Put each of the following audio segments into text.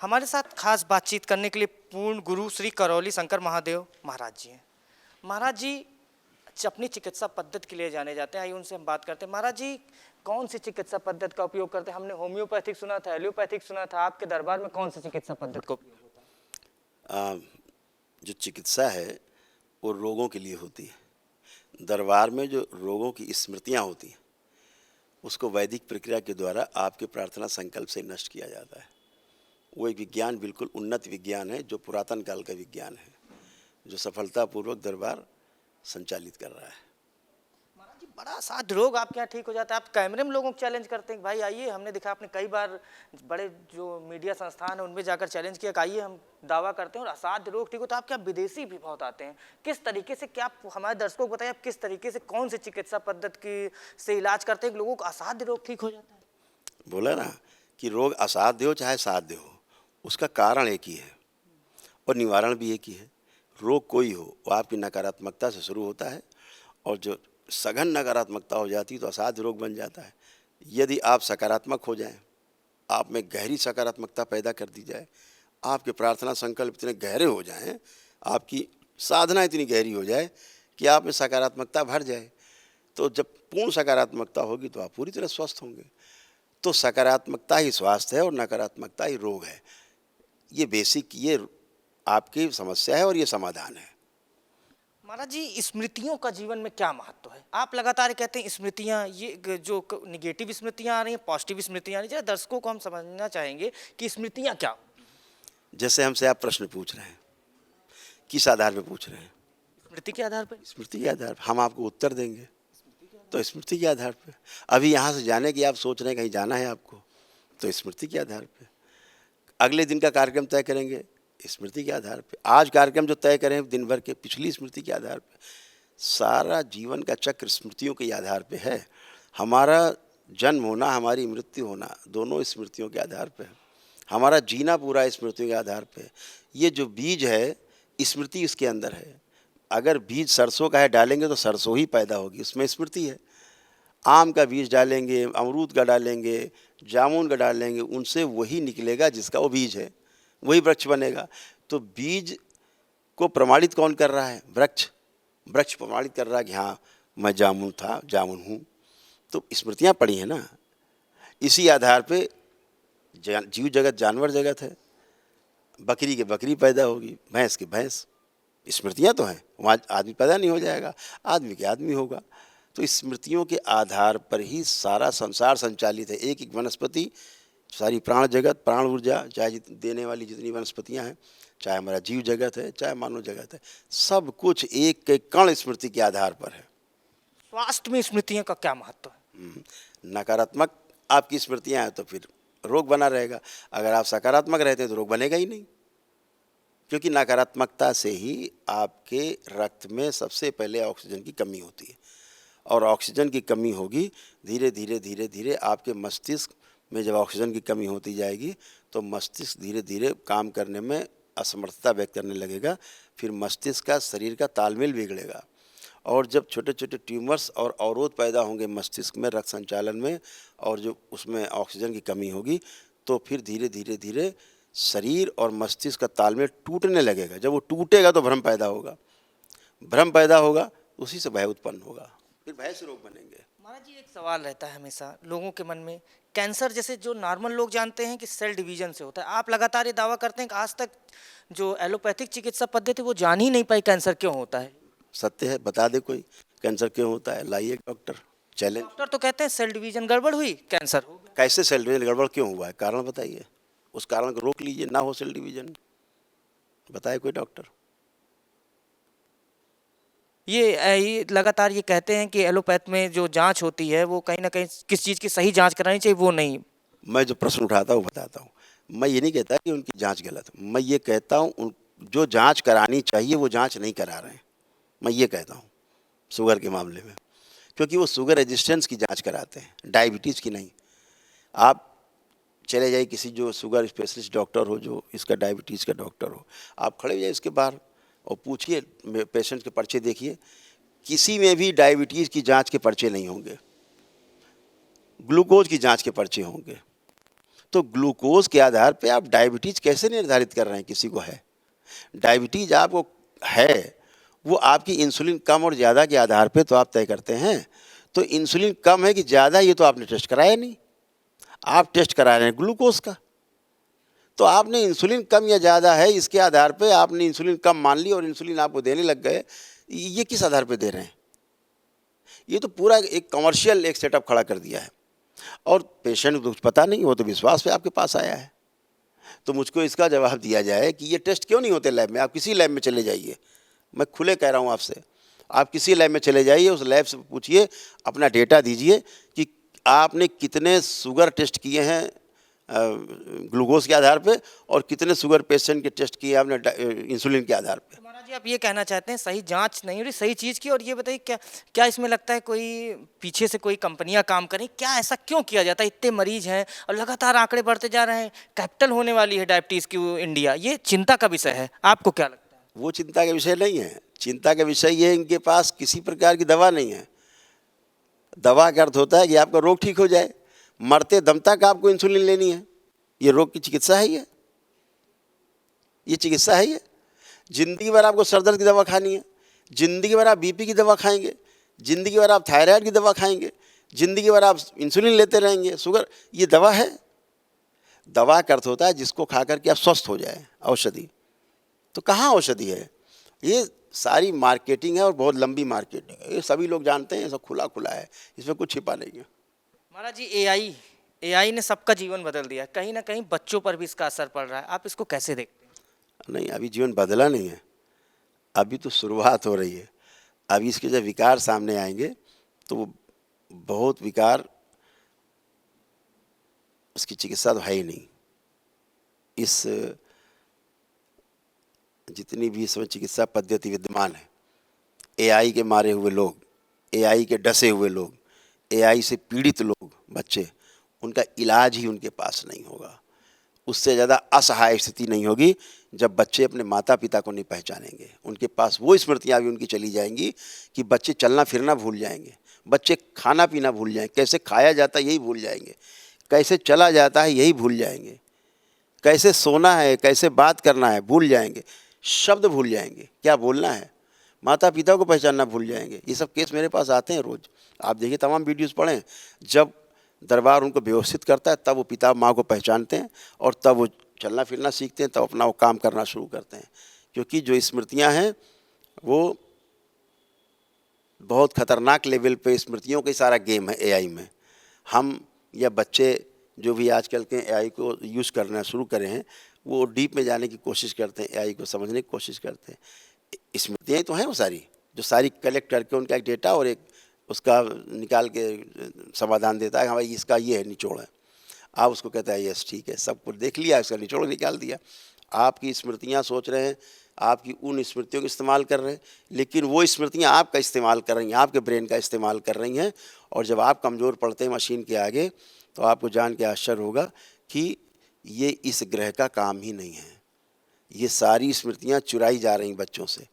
हमारे साथ खास बातचीत करने के लिए पूर्ण गुरु श्री करौली शंकर महादेव महाराज जी हैं। महाराज जी अपनी चिकित्सा पद्धति के लिए जाने जाते हैं। आइए उनसे हम बात करते हैं। महाराज जी कौन सी चिकित्सा पद्धति का उपयोग करते हैं? हमने होम्योपैथिक सुना था, एलोपैथिक सुना था, आपके दरबार में कौन सी चिकित्सा पद्धति का उपयोग होता है? जो चिकित्सा है वो रोगों के लिए होती है। दरबार में जो रोगों की स्मृतियाँ होती हैं उसको वैदिक प्रक्रिया के द्वारा आपके प्रार्थना संकल्प से नष्ट किया जाता है। वो एक विज्ञान, बिल्कुल उन्नत विज्ञान है, जो पुरातन काल का विज्ञान है, जो सफलतापूर्वक दरबार संचालित कर रहा है। महाराज जी बड़ा असाध्य रोग आपके यहाँ ठीक हो जाता है। आप कैमरे में लोगों को चैलेंज करते हैं, भाई आइए। हमने देखा आपने कई बार बड़े जो मीडिया संस्थान है उनमें जाकर चैलेंज किया कि आइए हम दावा करते हैं और असाध्य रोग ठीक हो। तो आपके यहाँ विदेशी भी बहुत आते हैं। किस तरीके से, क्या आप हमारे दर्शकों को बताइए, आप किस तरीके से कौन सी चिकित्सा पद्धति से इलाज करते हैं लोगों को असाध्य रोग ठीक हो जाता है? बोला ना कि रोग असाध्य हो चाहे साध्य हो, उसका कारण एक ही है और निवारण भी एक ही है। रोग कोई हो, वो आपकी नकारात्मकता से शुरू होता है और जो सघन नकारात्मकता हो जाती है तो असाध्य रोग बन जाता है। यदि आप सकारात्मक हो जाएं, आप में गहरी सकारात्मकता पैदा कर दी जाए, आपके प्रार्थना संकल्प इतने गहरे हो जाएं, आपकी साधना इतनी गहरी हो जाए कि आप में सकारात्मकता भर जाए, तो जब पूर्ण सकारात्मकता होगी तो आप पूरी तरह स्वस्थ होंगे। तो सकारात्मकता ही स्वास्थ्य है और नकारात्मकता ही रोग है। ये बेसिक, ये आपकी समस्या है और ये समाधान है। महाराज जी स्मृतियों का जीवन में क्या महत्व है? आप लगातार कहते हैं स्मृतियां, ये जो निगेटिव स्मृतियां आ रही हैं, पॉजिटिव स्मृतियां आ रही हैं, दर्शकों को हम समझना चाहेंगे कि स्मृतियां क्या? जैसे हमसे आप प्रश्न पूछ रहे हैं, किस आधार पर पूछ रहे हैं? स्मृति के आधार पर। स्मृति के आधार पर हम आपको उत्तर देंगे, तो स्मृति के आधार पर। अभी यहाँ से जाने की आप सोच रहे हैं कहीं जाना है आपको, तो स्मृति के आधार पर। अगले दिन का कार्यक्रम तय करेंगे स्मृति के आधार पे। आज कार्यक्रम जो तय करें दिन भर के, पिछली स्मृति के आधार पे। सारा जीवन का चक्र स्मृतियों के आधार पे है। हमारा जन्म होना, हमारी मृत्यु होना, दोनों स्मृतियों के आधार पे है। हमारा जीना पूरा स्मृतियों के आधार पे। ये जो बीज है, स्मृति इसके अंदर है। अगर बीज सरसों का है, डालेंगे तो सरसों ही पैदा होगी, उसमें स्मृति है। आम का बीज डालेंगे, अमरूद का डालेंगे, जामुन का डालेंगे, उनसे वही निकलेगा जिसका वो बीज है, वही वृक्ष बनेगा। तो बीज को प्रमाणित कौन कर रहा है? वृक्ष। वृक्ष प्रमाणित कर रहा है कि हाँ मैं जामुन था, जामुन हूँ। तो स्मृतियाँ पड़ी हैं ना। इसी आधार पे जीव जगत जानवर जगत है। बकरी के बकरी पैदा होगी, भैंस की भैंस। स्मृतियाँ तो हैं, वहाँ आदमी पैदा नहीं हो जाएगा, आदमी के आदमी होगा। तो स्मृतियों के आधार पर ही सारा संसार संचालित है। एक एक वनस्पति, सारी प्राण जगत, प्राण ऊर्जा, चाहे देने वाली जितनी वनस्पतियां हैं, चाहे हमारा जीव जगत है, चाहे मानव जगत है, सब कुछ एक एक कण स्मृति के आधार पर है। स्वास्थ्य में स्मृतियों का क्या महत्व है? नकारात्मक आपकी स्मृतियां हैं तो फिर रोग बना रहेगा। अगर आप सकारात्मक रहते हैं तो रोग बनेगा ही नहीं, क्योंकि नकारात्मकता से ही आपके रक्त में सबसे पहले ऑक्सीजन की कमी होती है और ऑक्सीजन की कमी होगी, धीरे धीरे धीरे धीरे आपके मस्तिष्क में जब ऑक्सीजन की कमी होती जाएगी तो मस्तिष्क धीरे धीरे काम करने में असमर्थता व्यक्त करने लगेगा। फिर मस्तिष्क का, शरीर का तालमेल बिगड़ेगा और जब छोटे छोटे ट्यूमर्स और अवरोध पैदा होंगे मस्तिष्क में, रक्त संचालन में, और जो उसमें ऑक्सीजन की कमी होगी, तो फिर धीरे धीरे धीरे शरीर और मस्तिष्क का तालमेल टूटने लगेगा। जब वो टूटेगा तो भ्रम पैदा होगा, भ्रम पैदा होगा, उसी से भय उत्पन्न होगा, फिर भय से रोग बनेंगे। महाराज जी एक सवाल रहता है हमेशा लोगों के मन में, कैंसर जैसे जो नॉर्मल लोग जानते हैं कि सेल डिवीजन से होता है, आप लगातार ये दावा करते हैं कि आज तक जो एलोपैथिक चिकित्सा पद्धति वो जान ही नहीं पाई कैंसर क्यों होता है। सत्य है, बता दे कोई कैंसर क्यों होता है, लाइए डॉक्टर, चैलेंज। डॉक्टर तो कहते हैं सेल डिवीजन गड़बड़ हुई, कैंसर हो गया। कैसे सेल डिवीजन गड़बड़ क्यों हुआ है, कारण बताइए, उस कारण को रोक लीजिए, ना हो सेल डिवीजन, बताए कोई डॉक्टर। ये लगातार ये कहते हैं कि एलोपैथ में जो जांच होती है वो कहीं ना कहीं किस चीज़ की सही जांच करानी चाहिए, वो नहीं। मैं जो प्रश्न उठाता हूँ बताता हूँ। मैं ये नहीं कहता कि उनकी जांच गलत, मैं ये कहता हूँ जो जांच करानी चाहिए वो जांच नहीं करा रहे हैं, मैं ये कहता हूँ शुगर के मामले में, क्योंकि वो शुगर रेजिस्टेंस की जांच कराते हैं, डायबिटीज़ की नहीं। आप चले जाइए किसी जो शुगर स्पेशलिस्ट डॉक्टर हो, जो इसका डायबिटीज़ का डॉक्टर हो, आप खड़े हो जाइए इसके बाहर और पूछिए, पेशेंट के पर्चे देखिए, किसी में भी डायबिटीज़ की जांच के पर्चे नहीं होंगे, ग्लूकोज की जांच के पर्चे होंगे, तो ग्लूकोज के आधार पे आप डायबिटीज कैसे निर्धारित कर रहे हैं? किसी को है डायबिटीज, आपको है, वो आपकी इंसुलिन कम और ज़्यादा के आधार पे तो आप तय करते हैं। तो इंसुलिन कम है कि ज़्यादा, ये तो आपने टेस्ट कराया नहीं, आप टेस्ट करा रहे हैं ग्लूकोज का। तो आपने इंसुलिन कम या ज़्यादा है इसके आधार पे आपने इंसुलिन कम मान ली और इंसुलिन आपको देने लग गए। ये किस आधार पे दे रहे हैं? ये तो पूरा एक कमर्शियल एक सेटअप खड़ा कर दिया है। और पेशेंट को कुछ पता नहीं, वो तो विश्वास पे आपके पास आया है। तो मुझको इसका जवाब दिया जाए कि ये टेस्ट क्यों नहीं होते लैब में? आप किसी लैब में चले जाइए, मैं खुले कह रहा हूँ आपसे, आप किसी लैब में चले जाइए, उस लैब से पूछिए, अपना डेटा दीजिए कि आपने कितने शुगर टेस्ट किए हैं ग्लूकोज के आधार पे और कितने शुगर पेशेंट के टेस्ट किए आपने इंसुलिन के आधार पे। महाराज जी, आप ये कहना चाहते हैं सही जांच नहीं हो रही, सही चीज़ की। और ये बताइए, क्या क्या इसमें लगता है कोई पीछे से कोई कंपनियां काम करें? क्या ऐसा क्यों किया जाता है? इतने मरीज हैं और लगातार आंकड़े बढ़ते जा रहे हैं, कैपिटल होने वाली है डायबिटीज़ की इंडिया, ये चिंता का विषय है। आपको क्या लगता है? वो चिंता का विषय नहीं है। चिंता का विषय ये है, इनके पास किसी प्रकार की दवा नहीं है। दवा का अर्थ होता है कि आपका रोग ठीक हो जाए, मरते दम तक आपको इंसुलिन लेनी है। ये रोग की चिकित्सा है? ये चिकित्सा है? ये जिंदगी भर आपको सर दर्द की दवा खानी है, जिंदगी भर आप बीपी की दवा खाएंगे, जिंदगी भर आप थायराइड की दवा खाएंगे, जिंदगी भर आप इंसुलिन लेते रहेंगे, शुगर? ये दवा है? दवा का अर्थ होता है जिसको खा करके आप स्वस्थ हो जाए, औषधि। तो कहाँ औषधि है? ये सारी मार्केटिंग है और बहुत लंबी मार्केटिंग है, ये सभी लोग जानते हैं, सब खुला खुला है, इसमें कुछ छिपा नहीं है। महाराज जी, एआई ने सबका जीवन बदल दिया, कहीं ना कहीं बच्चों पर भी इसका असर पड़ रहा है, आप इसको कैसे देखते हैं? नहीं, अभी जीवन बदला नहीं है, अभी तो शुरुआत हो रही है। अभी इसके जब विकार सामने आएंगे तो वो बहुत विकार, उसकी चिकित्सा तो है ही नहीं। इस जितनी भी इसमें चिकित्सा पद्धति विद्यमान है, एआई के मारे हुए लोग, एआई के डसे हुए लोग, एआई से पीड़ित लोग, बच्चे, उनका इलाज ही उनके पास नहीं होगा। उससे ज़्यादा असहाय स्थिति नहीं होगी जब बच्चे अपने माता पिता को नहीं पहचानेंगे। उनके पास वो स्मृतियाँ भी उनकी चली जाएंगी कि बच्चे चलना फिरना भूल जाएंगे, बच्चे खाना पीना भूल जाएंगे, कैसे खाया जाता है यही भूल जाएंगे, कैसे चला जाता है यही भूल जाएंगे, कैसे सोना है, कैसे बात करना है भूल जाएंगे, शब्द भूल जाएंगे, क्या बोलना है, माता पिता को पहचानना भूल जाएंगे। ये सब केस मेरे पास आते हैं रोज़। आप देखिए, तमाम वीडियोज़ पढ़ें, जब दरबार उनको व्यवस्थित करता है तब वो पिता माँ को पहचानते हैं और तब वो चलना फिरना सीखते हैं, तब अपना वो काम करना शुरू करते हैं। क्योंकि जो स्मृतियाँ हैं वो बहुत खतरनाक लेवल पे स्मृतियों का सारा गेम है एआई में। हम या बच्चे जो भी आजकल के एआई को यूज़ करना शुरू करे हैं, वो डीप में जाने की कोशिश करते हैं, एआई को समझने की कोशिश करते हैं। स्मृतियाँ तो हैं वो सारी, जो सारी कलेक्ट करके उनका एक डेटा और एक उसका निकाल के समाधान देता है, हाँ भाई इसका ये है निचोड़ है। आप उसको कहता है यस ठीक है, सब कुछ देख लिया, इसका निचोड़ निकाल दिया। आपकी स्मृतियाँ सोच रहे हैं, आपकी उन स्मृतियों का इस्तेमाल कर रहे हैं, लेकिन वो स्मृतियाँ आपका इस्तेमाल कर रही हैं, आपके ब्रेन का इस्तेमाल कर रही हैं। और जब आप कमज़ोर पड़ते हैं मशीन के आगे, तो आपको जान के आश्चर्य होगा कि ये इस ग्रह का काम ही नहीं है। ये सारी स्मृतियाँ चुराई जा रही बच्चों से।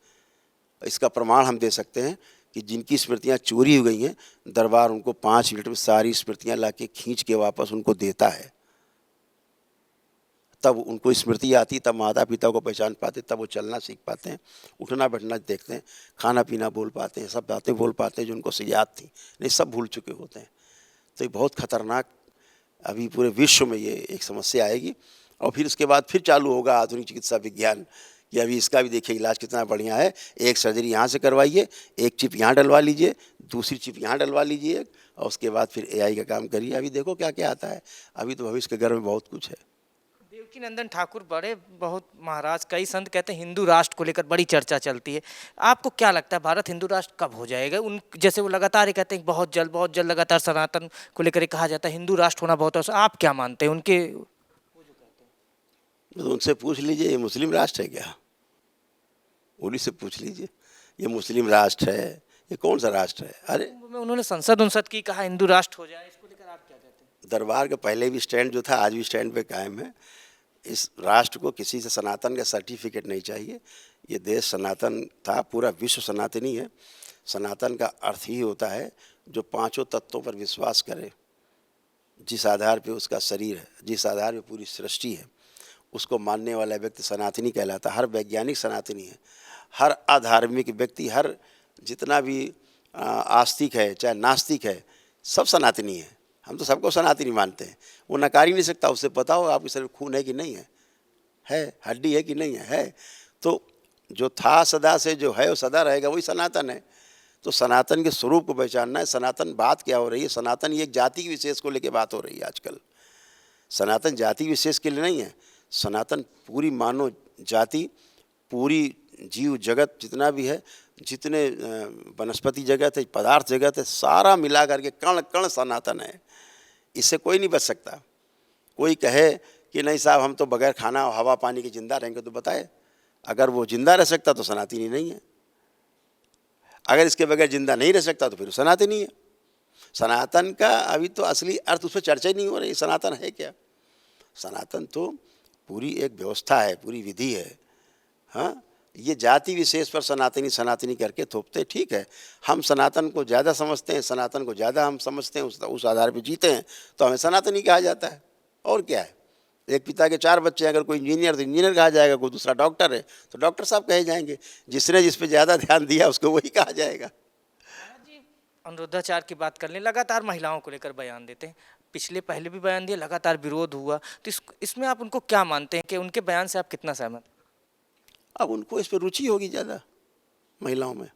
इसका प्रमाण हम दे सकते हैं कि जिनकी स्मृतियाँ चोरी हो गई हैं, दरबार उनको 5 मिनट में सारी स्मृतियाँ लाके खींच के वापस उनको देता है। तब उनको स्मृति आती, तब माता पिता को पहचान पाते, तब वो चलना सीख पाते हैं, उठना बैठना देखते हैं, खाना पीना बोल पाते हैं, सब बातें बोल पाते हैं जो उनको से याद थी, नहीं सब भूल चुके होते हैं। तो ये बहुत खतरनाक, अभी पूरे विश्व में ये एक समस्या आएगी। और फिर उसके बाद फिर चालू होगा आधुनिक चिकित्सा विज्ञान कि अभी इसका भी देखिए इलाज कितना बढ़िया है। एक सर्जरी यहाँ से करवाइए, एक चिप यहाँ डलवा लीजिए, दूसरी चिप यहाँ डलवा लीजिए, और उसके बाद फिर एआई का काम करिए। अभी देखो क्या क्या आता है। अभी तो भविष्य के घर में बहुत कुछ है। देवकी नंदन ठाकुर बड़े बहुत महाराज, कई संत कहते हैं हिंदू राष्ट्र को लेकर बड़ी चर्चा चलती है। आपको क्या लगता है भारत हिंदू राष्ट्र कब हो जाएगा? उन जैसे वो लगातार ये कहते हैं बहुत जल्द लगातार सनातन को लेकर कहा जाता है हिंदू राष्ट्र होना बहुत आवश्यक। आप क्या मानते हैं उनके? तो उनसे पूछ लीजिए ये मुस्लिम राष्ट्र है क्या, उन्हीं से पूछ लीजिए ये मुस्लिम राष्ट्र है, ये कौन सा राष्ट्र है? अरे उन्होंने संसद की कहा हिंदू राष्ट्र हो जाए, इसको लेकर आप क्या कहते हैं? दरबार का पहले भी स्टैंड जो था आज भी स्टैंड पे कायम है। इस राष्ट्र को किसी से सनातन का सर्टिफिकेट नहीं चाहिए। ये देश सनातन था, पूरा विश्व सनातनी है। सनातन का अर्थ ही होता है जो 5 तत्वों पर विश्वास करे, जिस आधार पे उसका शरीर है, जिस आधार पे पूरी सृष्टि है, उसको मानने वाला व्यक्ति सनातनी कहलाता है। हर वैज्ञानिक सनातनी है, हर अधार्मिक व्यक्ति, हर जितना भी आस्तिक है चाहे नास्तिक है, सब सनातनी है। हम तो सबको सनातनी मानते हैं। वो नकार ही नहीं सकता। उससे पता हो आपके शरीर में खून है कि नहीं है हड्डी है कि नहीं है। तो जो था सदा से जो है वो सदा रहेगा, वही सनातन है। तो सनातन के स्वरूप को पहचानना है। सनातन बात क्या हो रही है? सनातन ये एक जाति विशेष को लेकर बात हो रही है आजकल। सनातन जाति विशेष के लिए नहीं है। सनातन पूरी मानव जाति, पूरी जीव जगत जितना भी है, जितने वनस्पति जगत है, पदार्थ जगत है, सारा मिला करके कण कण सनातन है। इससे कोई नहीं बच सकता। कोई कहे कि नहीं साहब हम तो बगैर खाना हवा पानी के जिंदा रहेंगे, तो बताए अगर वो जिंदा रह सकता तो सनातनी नहीं है। अगर इसके बगैर जिंदा नहीं रह सकता तो फिर सनातनी है। सनातन का अभी तो असली अर्थ उस पर चर्चा ही नहीं हो रही। सनातन है क्या? सनातन तो पूरी एक व्यवस्था है, पूरी विधि है। हाँ, ये जाति विशेष पर सनातनी सनातनी करके थोपते, ठीक है। हम सनातन को ज़्यादा समझते हैं, सनातन को ज़्यादा हम समझते हैं, उस आधार पर जीते हैं, तो हमें सनातनी कहा जाता है। और क्या है? एक पिता के 4 बच्चे हैं, अगर कोई इंजीनियर तो इंजीनियर कहा जाएगा, कोई दूसरा डॉक्टर है तो डॉक्टर साहब कहे जाएंगे। जिसने जिस पे ज़्यादा ध्यान दिया उसको वही कहा जाएगा। जी, अनुरुद्धाचार की बात कर लें, लगातार महिलाओं को लेकर बयान देते हैं। पहले भी बयान दिया, लगातार विरोध हुआ, तो इसमें आप उनको क्या मानते हैं कि उनके बयान से आप कितना सहमत? अब उनको इस पर रुचि होगी ज़्यादा, महिलाओं में,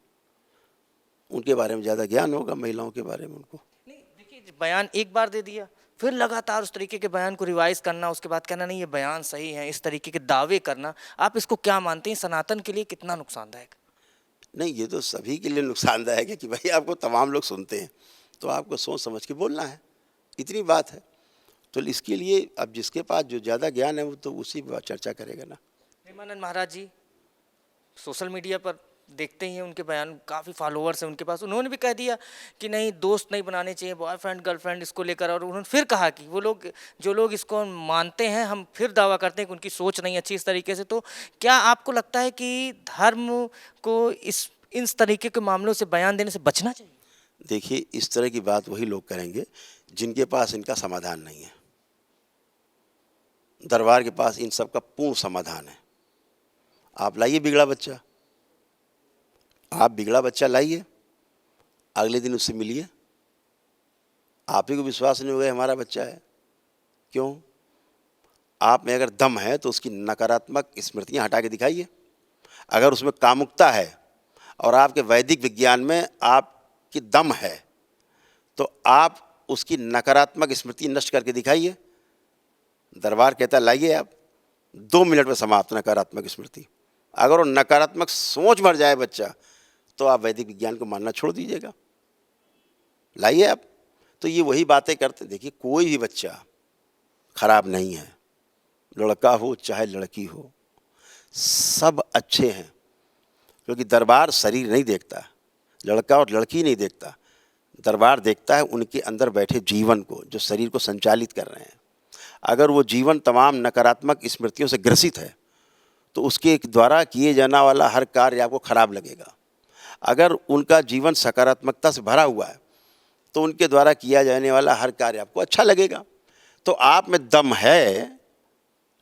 उनके बारे में ज़्यादा ज्ञान होगा महिलाओं के बारे में उनको। नहीं देखिए, बयान एक बार दे दिया, फिर लगातार उस तरीके के बयान को रिवाइज करना, उसके बाद कहना नहीं ये बयान सही है, इस तरीके के दावे करना, आप इसको क्या मानते हैं? सनातन के लिए कितना नुकसानदायक? नहीं, ये तो सभी के लिए नुकसानदायक है कि भाई आपको तमाम लोग सुनते हैं, तो आपको सोच समझ के बोलना है, इतनी बात है। तो इसके लिए अब जिसके पास जो ज़्यादा ज्ञान है वो तो उसी पर चर्चा करेगा ना। प्रेमानंद महाराज जी सोशल मीडिया पर देखते ही हैं, उनके बयान, काफ़ी फॉलोअर्स हैं उनके पास। उन्होंने भी कह दिया कि नहीं, दोस्त नहीं बनाने चाहिए, बॉयफ्रेंड गर्लफ्रेंड इसको लेकर। और उन्होंने फिर कहा कि वो लोग, जो लोग इसको मानते हैं, हम फिर दावा करते हैं कि उनकी सोच नहीं अच्छी इस तरीके से। तो क्या आपको लगता है कि धर्म को इस तरीके के मामलों से बयान देने से बचना चाहिए? देखिए, इस तरह की बात वही लोग करेंगे जिनके पास इनका समाधान नहीं है। दरबार के पास इन सब का पूर्ण समाधान है। आप लाइए बिगड़ा बच्चा, आप बिगड़ा बच्चा लाइए, अगले दिन उससे मिलिए, आप ही को विश्वास नहीं होगा हमारा बच्चा है। क्यों? आप में अगर दम है तो उसकी नकारात्मक स्मृतियां हटा के दिखाइए। अगर उसमें कामुकता है और आपके वैदिक विज्ञान में आपकी दम है तो आप उसकी नकारात्मक स्मृति नष्ट करके दिखाइए। दरबार कहता है लाइए, आप 2 मिनट में समाप्त नकारात्मक स्मृति। अगर वो नकारात्मक सोच भर जाए बच्चा तो आप वैदिक विज्ञान को मानना छोड़ दीजिएगा। लाइए आप। तो ये वही बातें करते। देखिए, कोई भी बच्चा खराब नहीं है, लड़का हो चाहे लड़की हो, सब अच्छे हैं। क्योंकि दरबार शरीर नहीं देखता, लड़का और लड़की नहीं देखता, दरबार देखता है उनके अंदर बैठे जीवन को, जो शरीर को संचालित कर रहे हैं। अगर वो जीवन तमाम नकारात्मक स्मृतियों से ग्रसित है तो उसके द्वारा किए जाने वाला हर कार्य आपको खराब लगेगा। अगर उनका जीवन सकारात्मकता से भरा हुआ है तो उनके द्वारा किया जाने वाला हर कार्य आपको अच्छा लगेगा। तो आप में दम है,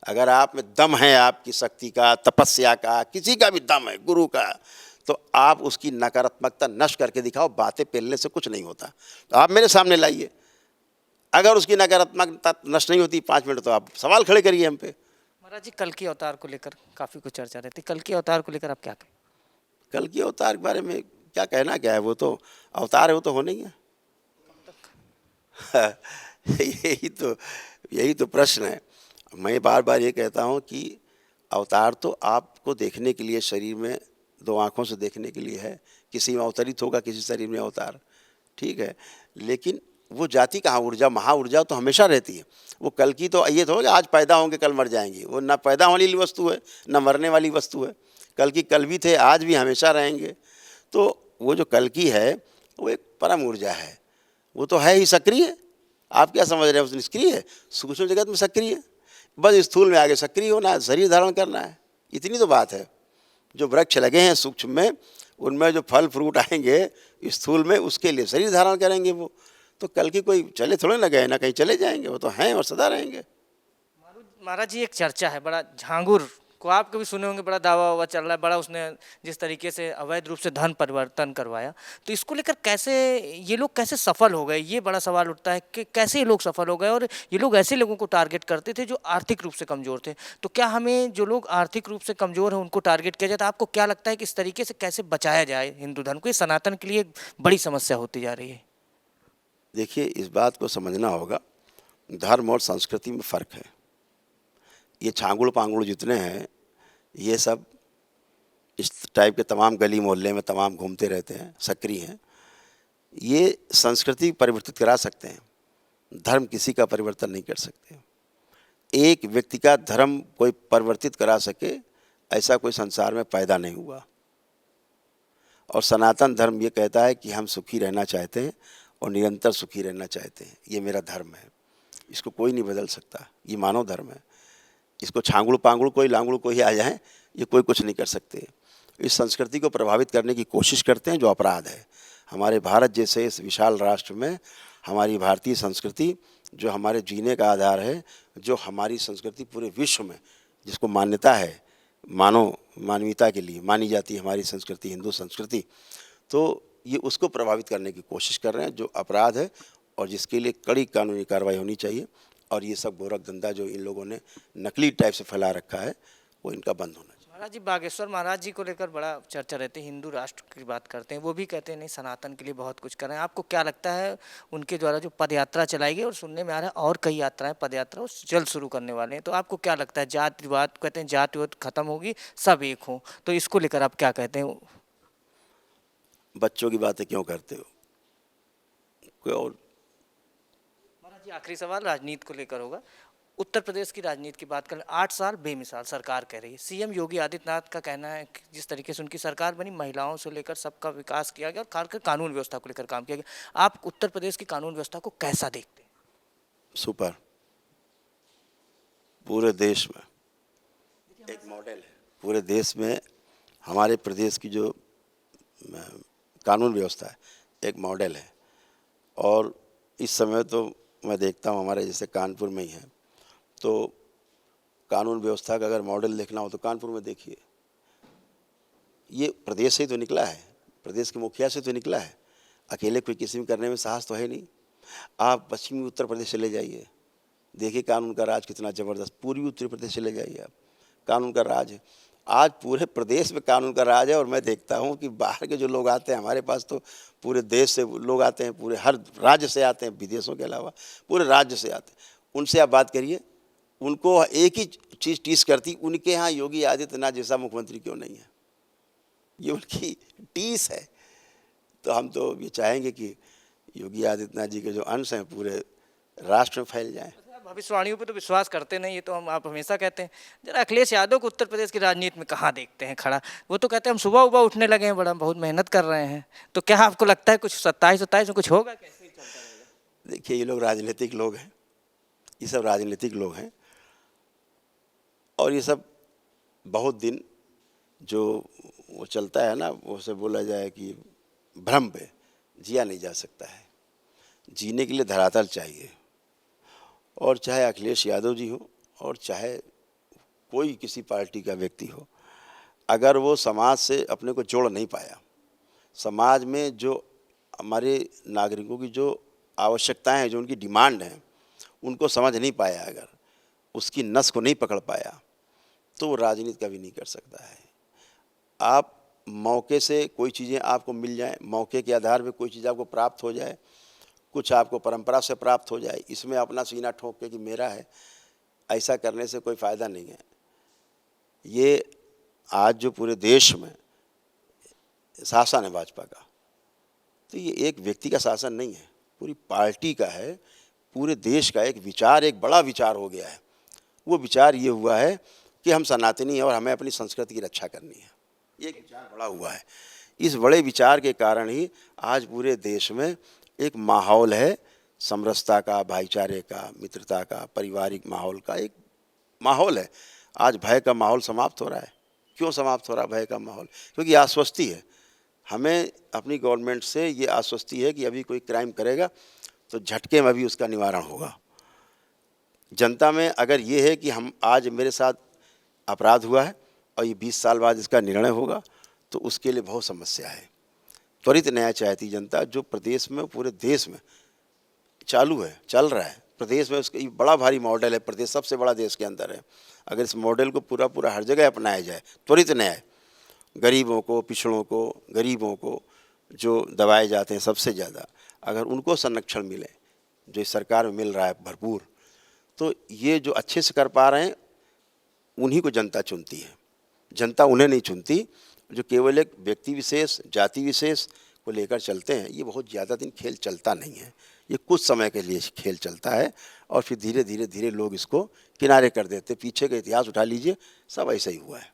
अगर आप में दम है, आपकी शक्ति का, तपस्या का, किसी का भी दम है, गुरु का, तो आप उसकी नकारात्मकता नष्ट करके दिखाओ। बातें पेलने से कुछ नहीं होता। तो आप मेरे सामने लाइए। अगर उसकी नकारात्मकता नष्ट नहीं होती 5 मिनट तो आप सवाल खड़े करिए हम पे। महाराज जी, कल के अवतार को लेकर काफ़ी कुछ चर्चा रहती है, कल के अवतार को लेकर आप क्या कहें? कल के अवतार के बारे में क्या कहना, क्या है, वो तो अवतार है, वो तो होने ही है। यही तो प्रश्न है। मैं बार बार ये कहता हूँ कि अवतार तो आपको देखने के लिए, शरीर में 2 आँखों से देखने के लिए है। किसी में अवतरित होगा, किसी शरीर में अवतार, ठीक है। लेकिन वो जाति कहाँ, ऊर्जा, महा ऊर्जा तो हमेशा रहती है। वो कल की तो ये तो होगा आज पैदा होंगे कल मर जाएंगे, वो ना पैदा होने वाली वस्तु है ना मरने वाली वस्तु है। कल की कल भी थे, आज भी हमेशा रहेंगे। तो वो जो कल की है वो एक परम ऊर्जा है, वो तो है ही सक्रिय। आप क्या समझ रहे हैं? उस निष्क्रिय है, सूक्ष्म जगत में सक्रिय है। बस स्थूल में आगे सक्रिय होना है, शरीर धारण करना है, इतनी तो बात है। जो वृक्ष लगे हैं सूक्ष्म में, उनमें जो फल फ्रूट आएंगे स्थूल में, उसके लिए शरीर धारण करेंगे वो। तो कल की कोई चले थोड़े ना गए ना कहीं चले जाएंगे, वो तो हैं और सदा रहेंगे। महाराज जी, एक चर्चा है, बड़ा झांगुर को आप कभी सुने होंगे, बड़ा दावा वावा चल रहा है, बड़ा उसने जिस तरीके से अवैध रूप से धन परिवर्तन करवाया, तो इसको लेकर कैसे ये लोग कैसे सफल हो गए, ये बड़ा सवाल उठता है कि कैसे ये लोग सफल हो गए। और ये लोग ऐसे लोगों को टारगेट करते थे जो आर्थिक रूप से कमजोर थे। तो क्या हमें जो लोग आर्थिक रूप से कमजोर हैं उनको टारगेट किया जाता है? आपको क्या लगता है कि इस तरीके से कैसे बचाया जाए हिंदू धर्म को? ये सनातन के लिए एक बड़ी समस्या होती जा रही है। देखिए, इस बात को समझना होगा, धर्म और संस्कृति में फ़र्क है। ये छांगुड़ पांगुड़ जितने हैं, ये सब इस टाइप के तमाम गली मोहल्ले में तमाम घूमते रहते हैं, सक्रिय हैं। ये संस्कृति परिवर्तित करा सकते हैं, धर्म किसी का परिवर्तन नहीं कर सकते। एक व्यक्ति का धर्म कोई परिवर्तित करा सके, ऐसा कोई संसार में पैदा नहीं हुआ। और सनातन धर्म ये कहता है कि हम सुखी रहना चाहते हैं और निरंतर सुखी रहना चाहते हैं। ये मेरा धर्म है, इसको कोई नहीं बदल सकता। ये मानव धर्म है, इसको छांगुड़ पांगुड़ कोई लांगुड़ कोई आ जाए, ये कोई कुछ नहीं कर सकते। इस संस्कृति को प्रभावित करने की कोशिश करते हैं, जो अपराध है। हमारे भारत जैसे इस विशाल राष्ट्र में हमारी भारतीय संस्कृति जो हमारे जीने का आधार है, जो हमारी संस्कृति पूरे विश्व में जिसको मान्यता है, मानवीयता के लिए मानी जाती है हमारी संस्कृति, हिंदू संस्कृति, तो ये उसको प्रभावित करने की कोशिश कर रहे हैं, जो अपराध है और जिसके लिए कड़ी कानूनी कार्रवाई होनी चाहिए। और ये सब गोरख धंधा जो इन लोगों ने नकली टाइप से फैला रखा है, वो इनका बंद होना चाहिए। महाराज जी, बागेश्वर महाराज जी को लेकर बड़ा चर्चा रहती है, हिंदू राष्ट्र की बात करते हैं, वो भी कहते हैं नहीं सनातन के लिए बहुत कुछ कर रहे हैं। आपको क्या लगता है उनके द्वारा जो पद यात्रा चलाई गई, और सुनने में आ रहा है और कई यात्राएं पद यात्रा जल्द शुरू करने वाले हैं, तो आपको क्या लगता है? जात विवाद कहते हैं, जात विवाद खत्म होगी, सब एक हों, तो इसको लेकर आप क्या कहते हैं? बच्चों की बातें क्यों करते हो? कोई और महाराज जी, आखिरी सवाल राजनीति को लेकर होगा। उत्तर प्रदेश की राजनीति की बात करें, 8 साल बेमिसाल सरकार कह रही है। सीएम योगी आदित्यनाथ का कहना है कि जिस तरीके से उनकी सरकार बनी, महिलाओं से लेकर सबका विकास किया गया और खासकर कानून व्यवस्था को लेकर काम किया गया। आप उत्तर प्रदेश की कानून व्यवस्था को कैसा देखते हैं? सुपर, पूरे देश में एक मॉडल है। पूरे देश में हमारे प्रदेश की जो कानून व्यवस्था है, एक मॉडल है। और इस समय तो मैं देखता हूँ हमारे जैसे कानपुर में ही है, तो कानून व्यवस्था का अगर मॉडल देखना हो तो कानपुर में देखिए। ये प्रदेश से ही तो निकला है, प्रदेश के मुखिया से तो निकला है। अकेले कोई किसी में करने में साहस तो है नहीं। आप पश्चिमी उत्तर प्रदेश चले जाइए, देखिए कानून का राज कितना ज़बरदस्त। पूर्वी उत्तर प्रदेश चले जाइए आप, कानून का राज है। आज पूरे प्रदेश में कानून का राज है। और मैं देखता हूँ कि बाहर के जो लोग आते हैं हमारे पास, तो पूरे देश से लोग आते हैं, पूरे हर राज्य से आते हैं, विदेशों के अलावा पूरे राज्य से आते हैं। उनसे आप बात करिए, उनको एक ही चीज़ टीस करती, उनके यहाँ योगी आदित्यनाथ जैसा मुख्यमंत्री क्यों नहीं है। ये उनकी टीस है। तो हम तो ये चाहेंगे कि योगी आदित्यनाथ जी के जो अंश हैं पूरे राष्ट्र में फैल जाएं। भविष्यवाणियों पे तो विश्वास करते नहीं, ये तो आप हमेशा कहते हैं। जरा अखिलेश यादव को उत्तर प्रदेश की राजनीति में कहाँ देखते हैं खड़ा? वो तो कहते हैं हम सुबह उबह उठने लगे हैं, बड़ा बहुत मेहनत कर रहे हैं। तो क्या आपको लगता है कुछ 27-27 में कुछ होगा? कैसे ही चलता रहेगा? देखिए, ये लोग राजनीतिक लोग हैं, ये सब राजनीतिक लोग हैं। और ये सब बहुत दिन जो वो चलता है ना, वो से बोला जाए कि भ्रम पे जिया नहीं जा सकता है। जीने के लिए धरातल चाहिए। और चाहे अखिलेश यादव जी हो और चाहे कोई किसी पार्टी का व्यक्ति हो, अगर वो समाज से अपने को जोड़ नहीं पाया, समाज में जो हमारे नागरिकों की जो आवश्यकताएं हैं, जो उनकी डिमांड है, उनको समझ नहीं पाया, अगर उसकी नस को नहीं पकड़ पाया, तो वो राजनीति कभी नहीं कर सकता है। आप मौके से कोई चीज़ें आपको मिल जाएं, मौके के आधार पे कोई चीज़ आपको प्राप्त हो जाए, कुछ आपको परंपरा से प्राप्त हो जाए, इसमें अपना सीना ठोक के कि मेरा है, ऐसा करने से कोई फ़ायदा नहीं है। ये आज जो पूरे देश में शासन है भाजपा का, तो ये एक व्यक्ति का शासन नहीं है, पूरी पार्टी का है, पूरे देश का एक विचार, एक बड़ा विचार हो गया है। वो विचार ये हुआ है कि हम सनातनी हैं और हमें अपनी संस्कृति की रक्षा करनी है। ये एक विचार बड़ा हुआ है। इस बड़े विचार के कारण ही आज पूरे देश में एक माहौल है समरसता का, भाईचारे का, मित्रता का, पारिवारिक माहौल का एक माहौल है। आज भय का माहौल समाप्त हो रहा है। क्यों समाप्त हो रहा है भय का माहौल? क्योंकि आश्वस्ति है। हमें अपनी गवर्नमेंट से ये आश्वस्ति है कि अभी कोई क्राइम करेगा तो झटके में भी उसका निवारण होगा। जनता में अगर ये है कि हम आज मेरे साथ अपराध हुआ है और ये 20 साल बाद इसका निर्णय होगा, तो उसके लिए बहुत समस्या है। त्वरित न्याय चाहती जनता, जो प्रदेश में, पूरे देश में चालू है, चल रहा है। प्रदेश में उसका ये बड़ा भारी मॉडल है, प्रदेश सबसे बड़ा देश के अंदर है। अगर इस मॉडल को पूरा पूरा हर जगह अपनाया जाए, त्वरित न्याय, गरीबों को, पिछड़ों को, गरीबों को जो दबाए जाते हैं सबसे ज़्यादा, अगर उनको संरक्षण मिले, जो इस सरकार में मिल रहा है भरपूर, तो ये जो अच्छे से कर पा रहे हैं उन्हीं को जनता चुनती है। जनता उन्हें नहीं चुनती जो केवल एक व्यक्ति विशेष, जाति विशेष को लेकर चलते हैं। ये बहुत ज़्यादा दिन खेल चलता नहीं है, ये कुछ समय के लिए खेल चलता है और फिर धीरे धीरे धीरे लोग इसको किनारे कर देते। पीछे का इतिहास उठा लीजिए, सब ऐसा ही हुआ है।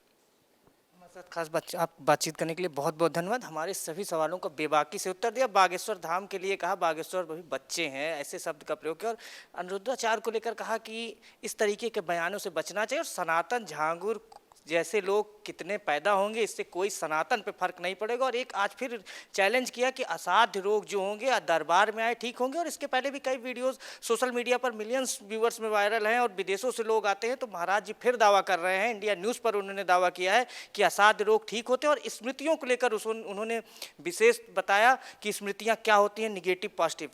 हमारे साथ खास आप बातचीत करने के लिए बहुत बहुत धन्यवाद। हमारे सभी सवालों का बेबाकी से उत्तर दिया। बागेश्वर धाम के लिए कहा, बागेश्वर भी बच्चे हैं, ऐसे शब्द का प्रयोग किया और अनिरुद्धाचार्य को लेकर कहा कि इस तरीके के बयानों से बचना चाहिए। और सनातन झांगुर जैसे लोग कितने पैदा होंगे, इससे कोई सनातन पे फर्क नहीं पड़ेगा। और एक आज फिर चैलेंज किया कि असाध्य रोग जो होंगे दरबार में आए ठीक होंगे। और इसके पहले भी कई वीडियोस सोशल मीडिया पर मिलियंस व्यूवर्स में वायरल हैं और विदेशों से लोग आते हैं। तो महाराज जी फिर दावा कर रहे हैं, इंडिया न्यूज़ पर उन्होंने दावा किया है कि असाध्य रोग ठीक होते हैं। और स्मृतियों को लेकर उन्होंने विशेष बताया कि स्मृतियाँ क्या होती हैं, निगेटिव पॉजिटिव।